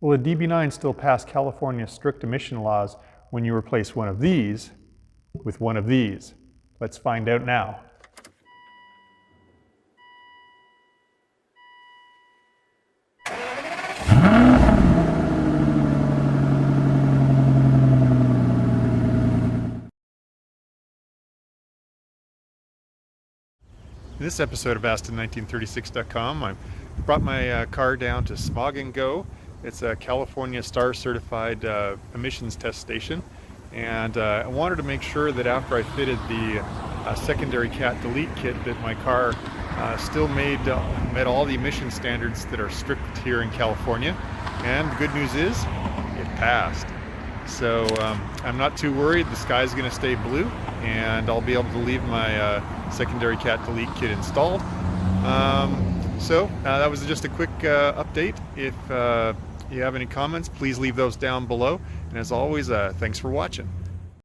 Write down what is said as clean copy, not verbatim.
Will a DB9 still pass California strict emission laws when you replace one of these with one of these? Let's find out now. In this episode of Aston1936.com, I brought my car down to SMOG Go. It's a California Star certified emissions test station, and I wanted to make sure that after I fitted the secondary cat delete kit that my car still met all the emission standards that are strict here in California. And the good news is it passed. So I'm not too worried. The sky's going to stay blue, and I'll be able to leave my secondary cat delete kit installed. So that was just a quick update. If you have any comments, please leave those down below. And as always, thanks for watching.